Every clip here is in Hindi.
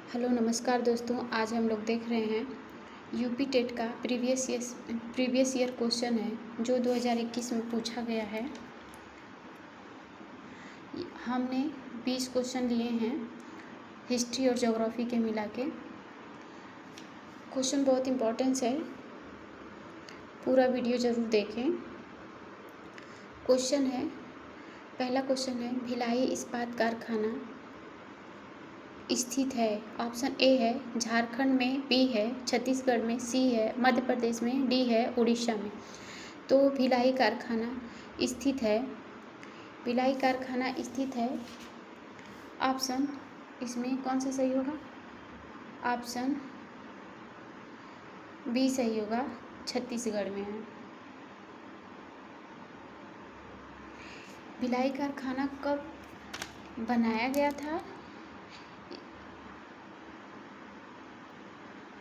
हेलो नमस्कार दोस्तों। आज हम लोग देख रहे हैं यूपी टेट का प्रीवियस ईयर क्वेश्चन है जो 2021 में पूछा गया है। हमने 20 क्वेश्चन लिए हैं हिस्ट्री और ज्योग्राफी के मिला के। क्वेश्चन बहुत इम्पोर्टेंस है, पूरा वीडियो ज़रूर देखें। क्वेश्चन है, पहला क्वेश्चन है भिलाई इस्पात कारखाना स्थित है। ऑप्शन ए है झारखंड में, बी है छत्तीसगढ़ में, सी है मध्य प्रदेश में, डी है उड़ीसा में। तो भिलाई कारखाना स्थित है, भिलाई कारखाना स्थित है। ऑप्शन इसमें कौन सा सही होगा? ऑप्शन बी सही होगा, छत्तीसगढ़ में है। भिलाई कारखाना कब बनाया गया था?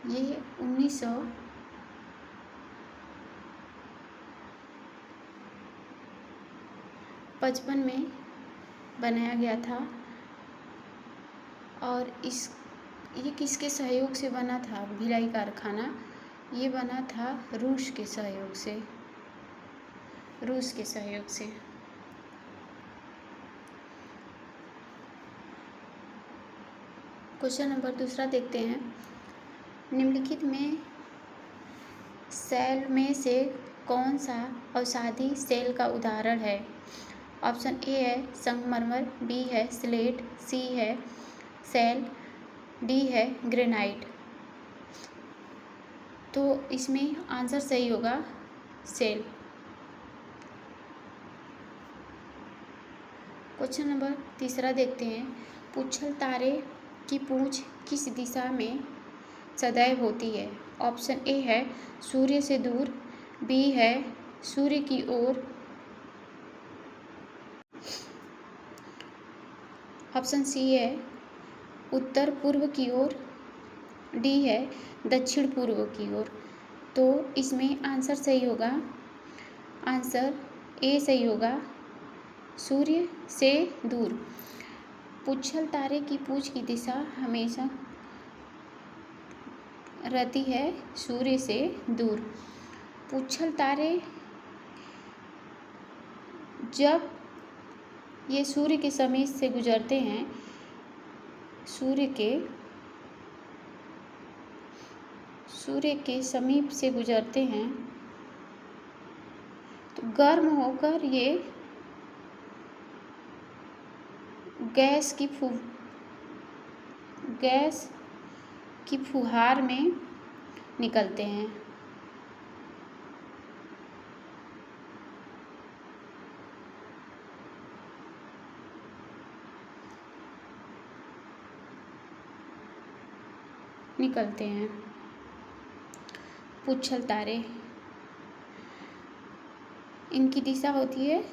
ये 1955 में बनाया गया था। और ये किसके सहयोग से बना था? भिलाई कारखाना ये बना था रूस के सहयोग से, रूस के सहयोग से। क्वेश्चन नंबर दूसरा देखते हैं। निम्नलिखित में सेल में से कौन सा औषधि सेल का उदाहरण है? ऑप्शन ए है संगमरमर, बी है स्लेट, सी है सेल, डी है ग्रेनाइट। तो इसमें आंसर सही होगा सेल। क्वेश्चन नंबर तीसरा देखते हैं। पुच्छल तारे की पूंछ किस दिशा में सदैव होती है? ऑप्शन ए है सूर्य से दूर, बी है सूर्य की ओर, ऑप्शन सी है उत्तर पूर्व की ओर, डी है दक्षिण पूर्व की ओर। तो इसमें आंसर सही होगा, आंसर ए सही होगा, सूर्य से दूर। पुच्छल तारे की पूंछ की दिशा हमेशा रहती है सूर्य से दूर। पुच्छल तारे जब ये सूर्य के समीप से गुजरते हैं, सूर्य के समीप से गुजरते हैं, तो गर्म होकर ये गैस की फुहार में निकलते हैं। पुच्छल तारे, इनकी दिशा होती है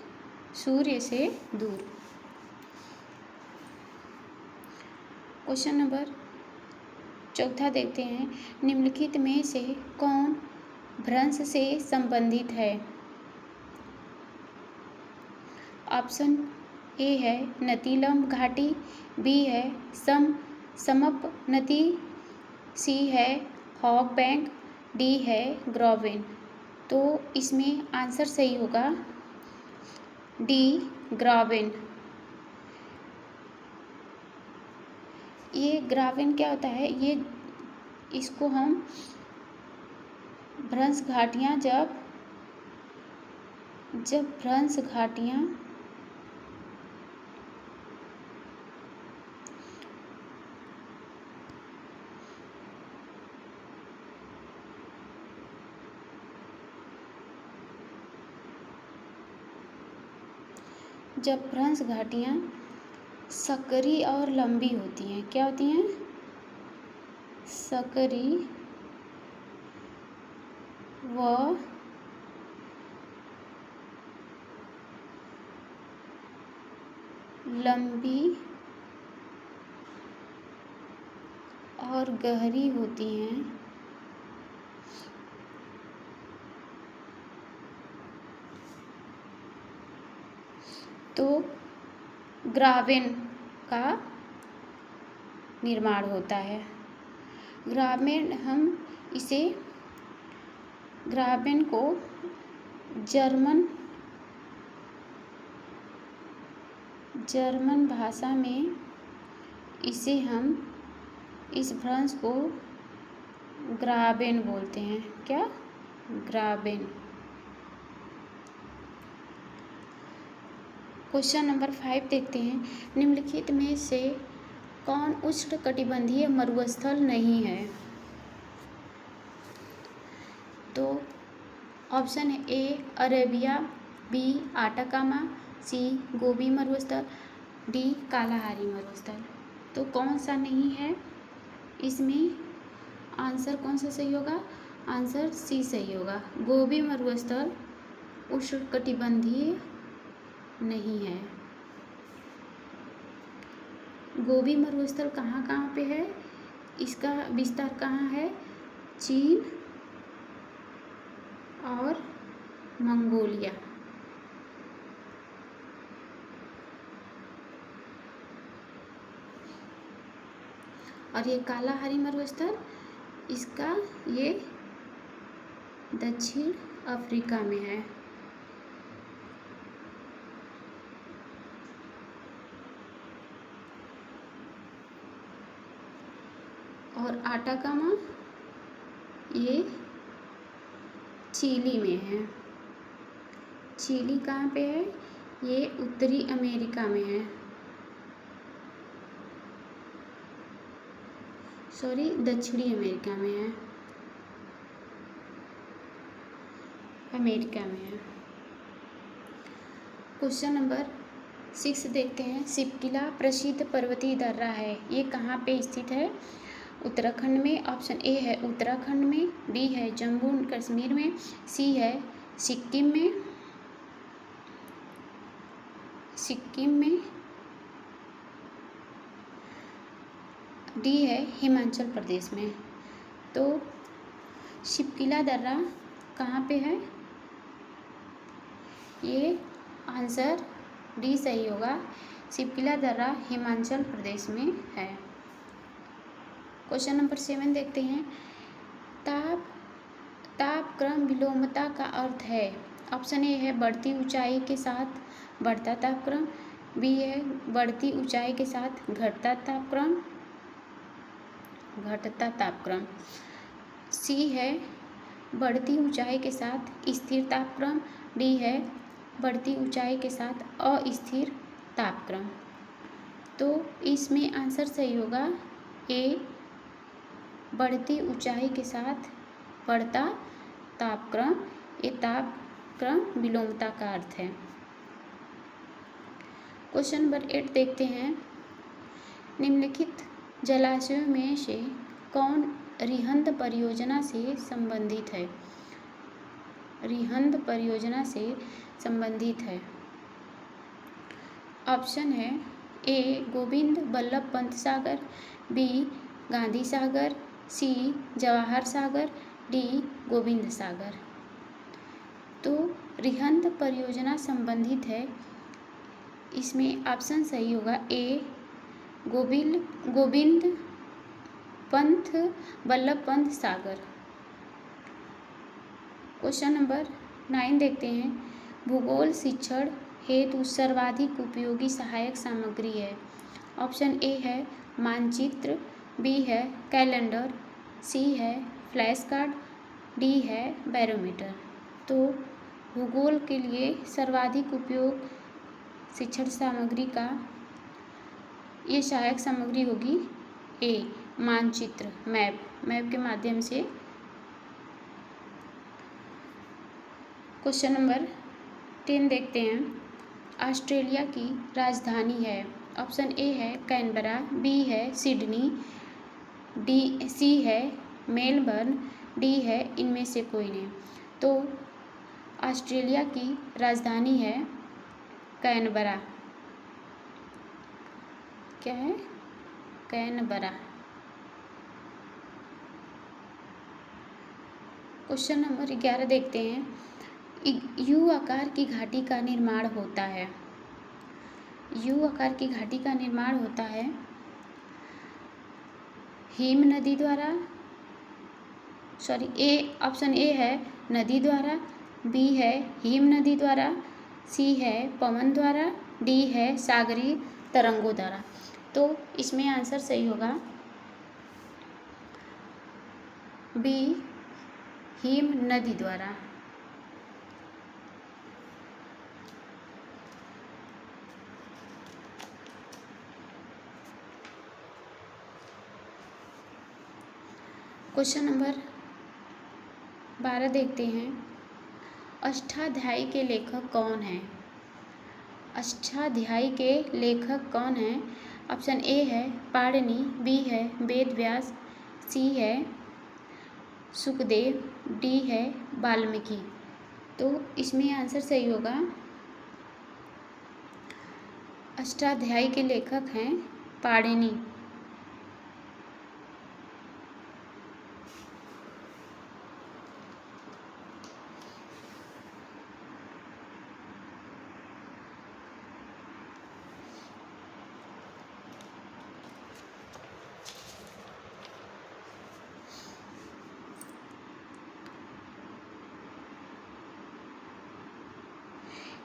सूर्य से दूर। क्वेश्चन नंबर चौथा देखते हैं। निम्नलिखित में से कौन भ्रंश से संबंधित है? ऑप्शन ए है नतीलम घाटी, बी है समपनती, सी है हॉग बैंक, डी है ग्रावेन। तो इसमें आंसर सही होगा डी ग्रावेन। ये ग्रावेन क्या होता है? इसको हम भ्रंश घाटियाँ जब भ्रंश घाटियाँ सकरी और लंबी होती हैं, क्या होती हैं? सकरी व लंबी और गहरी होती हैं, तो ग्रावेन का निर्माण होता है। ग्राबेन हम इसे ग्राबेन को जर्मन भाषा में इसे हम इस भ्रंश को ग्राबेन बोलते हैं। क्या? ग्राबेन। क्वेश्चन नंबर 5 देखते हैं। निम्नलिखित में से कौन उष्णकटिबंधीय मरुस्थल नहीं है? तो ऑप्शन है ए अरेबिया, बी आटाकामा, सी गोबी मरुस्थल, डी कालाहारी मरुस्थल। तो कौन सा नहीं है इसमें? आंसर कौन सा सही होगा? आंसर सी सही होगा। गोबी मरुस्थल उष्णकटिबंधीय नहीं है। गोबी मरुस्थल कहाँ कहाँ पे है? इसका विस्तार कहाँ है? चीन और मंगोलिया। और ये कालाहारी मरुस्थल इसका ये दक्षिण अफ्रीका में है। और आटाकामा ये चिली में है। चिली कहाँ पे है? ये उत्तरी अमेरिका में है। सॉरी, दक्षिणी अमेरिका में है। अमेरिका में है। क्वेश्चन नंबर 6 देखते हैं। शिवकिला प्रसिद्ध पर्वतीय दर्रा है, ये कहाँ पे स्थित है? उत्तराखंड में। ऑप्शन ए है उत्तराखंड में, डी है जम्मू एंड कश्मीर में, सी है सिक्किम में, डी है हिमाचल प्रदेश में। तो शिवकिला दर्रा कहाँ पे है? ये आंसर डी सही होगा। शिवकिला दर्रा हिमाचल प्रदेश में है। क्वेश्चन नंबर 7 देखते हैं। तापक्रम विलोमता का अर्थ है। ऑप्शन ए है बढ़ती ऊंचाई के साथ बढ़ता तापक्रम, बी है बढ़ती ऊंचाई के साथ घटता तापक्रम, सी है बढ़ती ऊंचाई के साथ स्थिर तापक्रम, डी है बढ़ती ऊंचाई के साथ अस्थिर तापक्रम। तो इसमें आंसर सही होगा ए बढ़ती ऊंचाई के साथ बढ़ता तापक्रम। ये तापक्रम विलोमता का अर्थ है। क्वेश्चन नंबर 8 देखते हैं। निम्नलिखित जलाशयों में से कौन रिहंद परियोजना से संबंधित है? रिहंद परियोजना से संबंधित है। ऑप्शन है ए गोविंद बल्लभ पंत सागर, बी गांधी सागर, सी जवाहर सागर, डी गोविंद सागर। तो रिहंद परियोजना संबंधित है, इसमें ऑप्शन सही होगा ए गोविंद बल्लभ पंत सागर। क्वेश्चन नंबर 9 देखते हैं। भूगोल शिक्षण हेतु सर्वाधिक उपयोगी सहायक सामग्री है। ऑप्शन ए है मानचित्र, बी है कैलेंडर, सी है फ्लैश कार्ड, डी है बैरोमीटर। तो भूगोल के लिए सर्वाधिक उपयोग शिक्षण सामग्री का ये सहायक सामग्री होगी ए मानचित्र, मैप के माध्यम से। क्वेश्चन नंबर 10 देखते हैं। ऑस्ट्रेलिया की राजधानी है। ऑप्शन ए है कैनबरा, बी है सिडनी, सी है मेलबर्न, डी है इनमें से कोई नहीं। तो ऑस्ट्रेलिया की राजधानी है कैनबरा। क्या है? कैनबरा। क्वेश्चन नंबर 11 देखते हैं। यू आकार की घाटी का निर्माण होता है। यू आकार की घाटी का निर्माण होता है हिम नदी द्वारा, ऑप्शन ए है नदी द्वारा, बी है हिम नदी द्वारा, सी है पवन द्वारा, डी है सागरीय तरंगों द्वारा। तो इसमें आंसर सही होगा बी, हिम नदी द्वारा। क्वेश्चन नंबर 12 देखते हैं। अष्टाध्यायी के लेखक कौन है? अष्टाध्यायी के लेखक कौन है? ऑप्शन ए है पाणिनि, बी है वेद व्यास, सी है सुखदेव, डी है वाल्मीकि। तो इसमें आंसर सही होगा अष्टाध्यायी के लेखक हैं पाणिनि।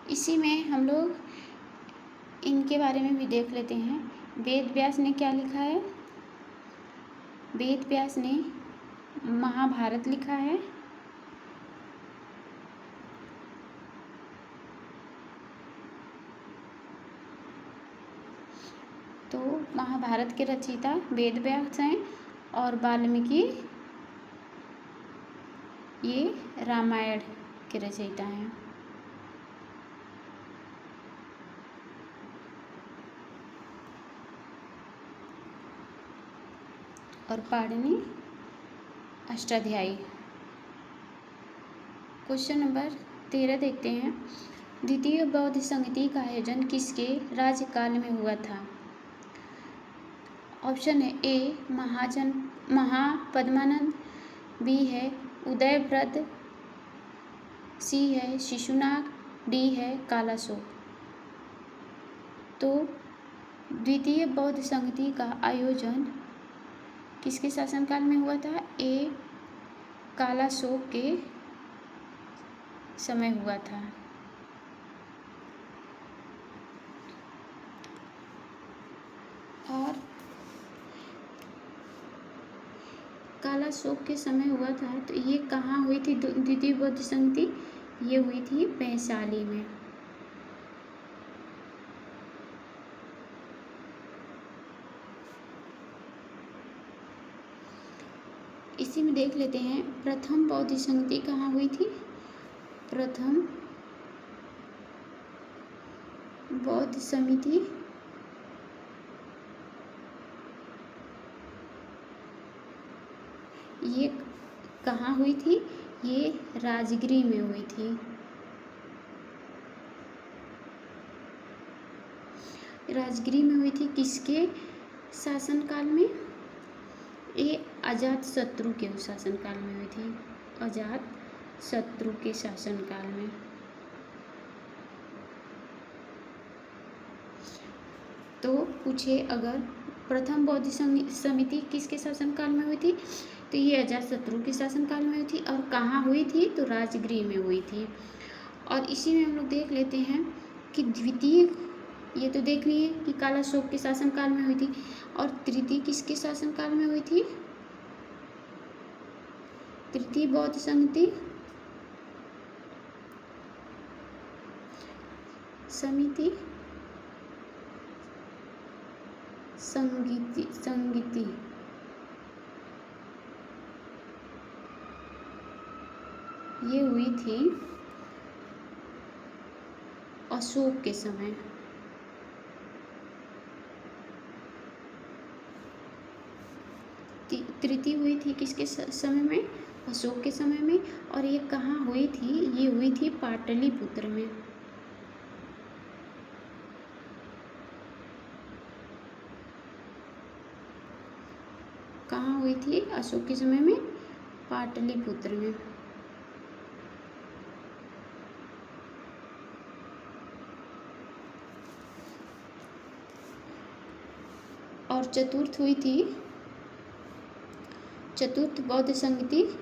इसी में हम लोग इनके बारे में भी देख लेते हैं। वेद व्यास ने क्या लिखा है? वेद व्यास ने महाभारत लिखा है। तो महाभारत के रचयिता वेद व्यास हैं और वाल्मीकि ये रामायण के रचयिता हैं। और पाणिनि अष्टाध्यायी। क्वेश्चन नंबर 13 देखते हैं। द्वितीय बौद्ध संगति का आयोजन किसके राज्यकाल में हुआ था? ऑप्शन है ए महापद्मानंद, बी है उदयभद्र, सी है शिशुनाग, डी है कालाशोक। तो द्वितीय बौद्ध संगति का आयोजन किसके शासनकाल में हुआ था? ए कालाशोक के समय हुआ था। और कालाशोक के समय हुआ था तो ये कहाँ हुई थी द्वितीय बौद्ध संगति? ये हुई थी वैशाली में। इसी में देख लेते हैं प्रथम बौद्ध संगति कहाँ हुई थी? प्रथम बौद्ध समिति ये कहाँ हुई थी? ये राजगीर में हुई थी। राजगीर में हुई थी किसके शासनकाल में? ये अजातशत्रु के शासनकाल में हुई थी। अजातशत्रु के शासनकाल में। तो पूछे अगर प्रथम बौद्ध समिति किसके शासनकाल में हुई थी? तो ये अजातशत्रु के शासनकाल में हुई थी। और कहाँ हुई थी? तो राजगीर में हुई थी। और इसी में हम लोग देख लेते हैं कि द्वितीय, ये तो देख लिए कि कालाशोक के शासनकाल में हुई थी। और तृतीय किसके शासनकाल में हुई थी? तृतीय बौद्ध संगति समिति संगीति ये हुई थी अशोक के समय। तृतीय हुई थी किसके समय में? अशोक के समय में। और ये कहाँ हुई थी? ये हुई थी पाटलिपुत्र में। कहाँ हुई थी अशोक के समय में? पाटलिपुत्र में। और चतुर्थ हुई थी चतुर्थ बौद्ध संगति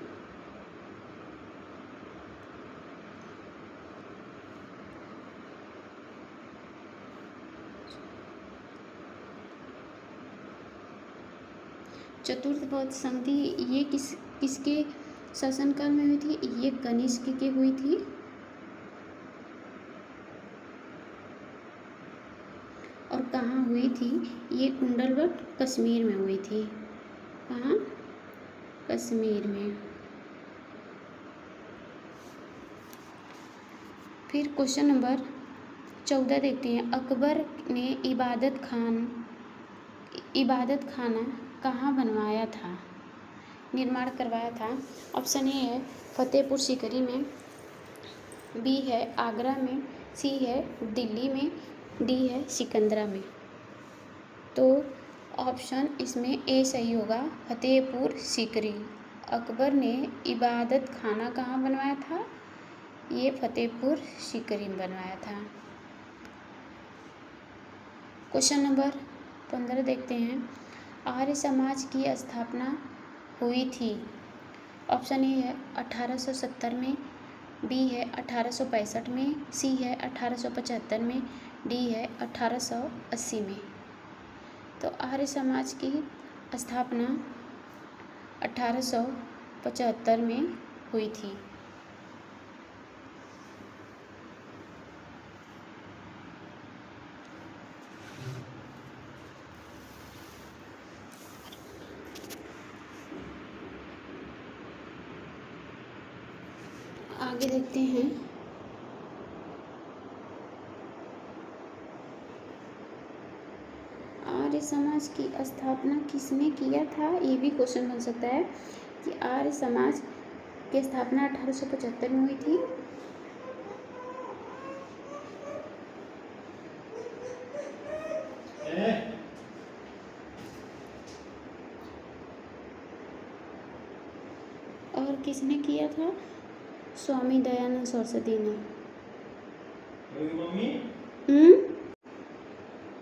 चतुर्थ बौद्ध संधि ये किसके शासनकाल में हुई थी? ये कनिष्क की हुई थी। और कहाँ हुई थी? ये कुंडलवट कश्मीर में हुई थी। कहाँ? कश्मीर में। फिर क्वेश्चन नंबर 14 देखते हैं। अकबर ने इबादत खाना कहाँ बनवाया था, निर्माण करवाया था? ऑप्शन ए है फतेहपुर सीकरी में, बी है आगरा में, सी है दिल्ली में, डी है सिकंदरा में। तो ऑप्शन इसमें ए सही होगा, फतेहपुर सीकरी। अकबर ने इबादत खाना कहाँ बनवाया था? ये फतेहपुर सीकरी में बनवाया था। क्वेश्चन नंबर 15 देखते हैं। आर्य समाज की स्थापना हुई थी? ऑप्शन ए है 1870 में, बी है 1865 में, सी है 1875 में, डी है 1880 में। तो आर्य समाज की स्थापना 1875 में हुई थी। आगे देखते हैं। आर्य समाज की स्थापना किसने किया था? ये भी क्वेश्चन बन सकता है कि आर्य समाज की स्थापना 1875 में हुई थी। और किसने किया था? स्वामी दयानंद सरस्वती ने।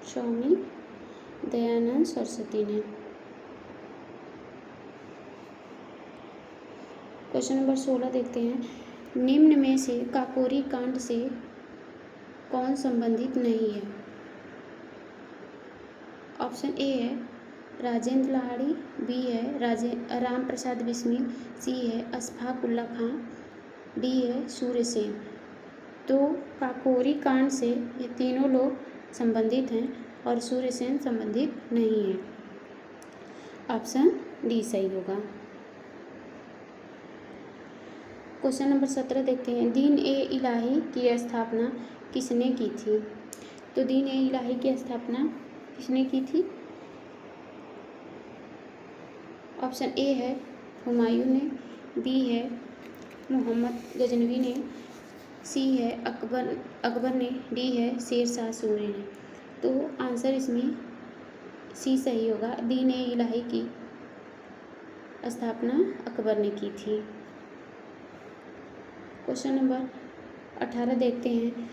स्वामी दयानंद सरस्वती ने। क्वेश्चन नंबर 16 देखते हैं। निम्न में से काकोरी कांड से कौन संबंधित नहीं है? ऑप्शन ए है राजेंद्र लाहिड़ी, बी है राम प्रसाद बिस्मिल, सी है अशफाक उल्ला खां, डी है सूर्यसेन। तो काकोरी कांड से ये तीनों लोग संबंधित हैं और सूर्यसेन संबंधित नहीं है। ऑप्शन डी सही होगा। क्वेश्चन नंबर 17 देखते हैं। दीन ए इलाही की स्थापना किसने की थी? तो दीन ए इलाही की स्थापना किसने की थी? ऑप्शन ए है हुमायूं ने, बी है मोहम्मद गजनवी ने, सी है अकबर ने, डी है शेर शाह सूरी ने। तो आंसर इसमें सी सही होगा। दीन ए इलाही की स्थापना अकबर ने की थी। क्वेश्चन नंबर 18 देखते हैं।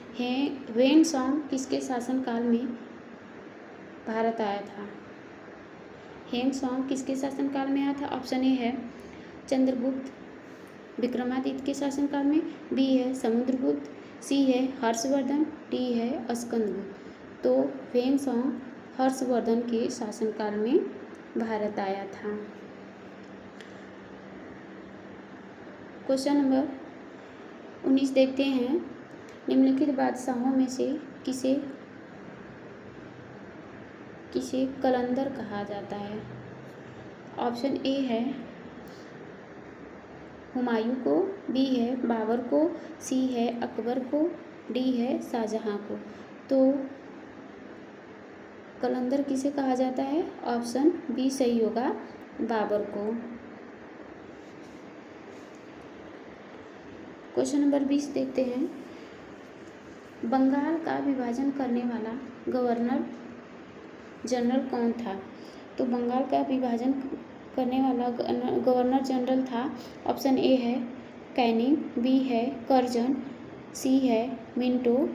ह्वेन-त्सांग किसके शासनकाल में भारत आया था? ह्वेन-त्सांग किसके शासनकाल में आया था? ऑप्शन ए है चंद्रगुप्त विक्रमादित्य के शासनकाल में, बी है समुद्रगुप्त, सी है हर्षवर्धन, डी है स्कंदगुप्त। तो ह्वेन-त्सांग हर्षवर्धन के शासनकाल में भारत आया था। क्वेश्चन नंबर 19 देखते हैं। निम्नलिखित बादशाहों में से किसे कलंदर कहा जाता है? ऑप्शन ए है हुमायूं को, बी है बाबर को, सी है अकबर को, डी है शाहजहां को। तो कलंदर किसे कहा जाता है? ऑप्शन बी सही होगा, बाबर को। क्वेश्चन नंबर 20 देखते हैं। बंगाल का विभाजन करने वाला गवर्नर जनरल कौन था? तो बंगाल का विभाजन करने वाला गवर्नर जनरल था। ऑप्शन ए है कैनिंग, बी है कर्जन, सी है मिंटो,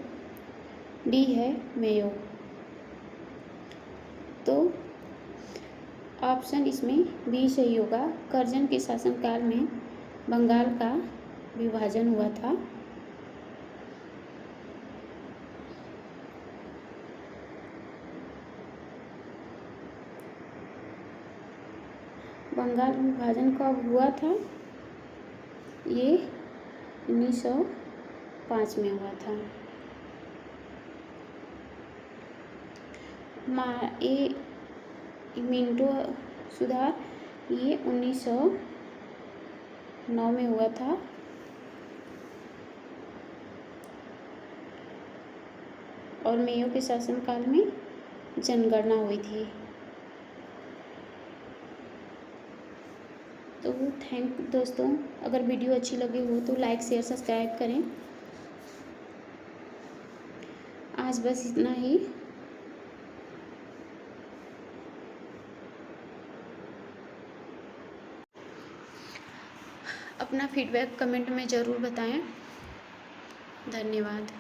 डी है मेयो। तो ऑप्शन इसमें बी सही होगा। कर्जन के शासनकाल में बंगाल का विभाजन हुआ था। बंगाल विभाजन कब हुआ था? ये 1905 में हुआ था। मिंटो सुधार ये 1909 में हुआ था। और मेयो के शासनकाल में जनगणना हुई थी। तो थैंक दोस्तों, अगर वीडियो अच्छी लगी हो तो लाइक शेयर सब्सक्राइब करें। आज बस इतना ही। अपना फीडबैक कमेंट में ज़रूर बताएं। धन्यवाद।